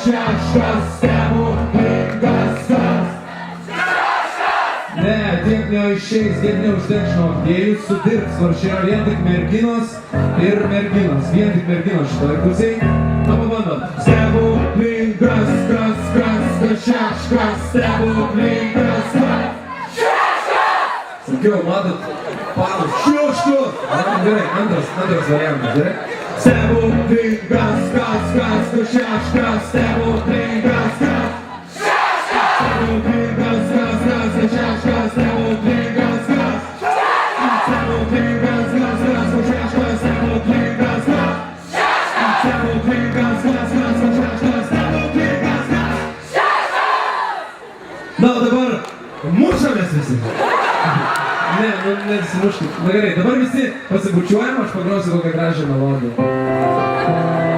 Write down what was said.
šeškas, stebuklingas tas. Ne, tiek neišeis, tiek neužteks, žinok, jie jūs sudirbs, nors čia yra vien tik merginos ir merginos, vien tik merginos šitoj pusėj. Na, pabandom. Stebuklingas, kas, šeškas, stebuklingas, kas. Sakiau, matot, panas, šiuštu. Gerai, antras variantas, gerai. Stebuklingas, kas, šeškas, stebuklingas, kas. Stebuklingas, kas, šeškas, stebuklingas, kas. Stebuklingas, kas, šeškas, stebuklingas, kas. Stebuklingas, kas, šeškas, stebuklingas, kas. Na, o dabar mušamės visi. Ne, nesimuškit. Na gerai, dabar visi pasibučiuojam, aš pagrosiu kokią gražią melodiją.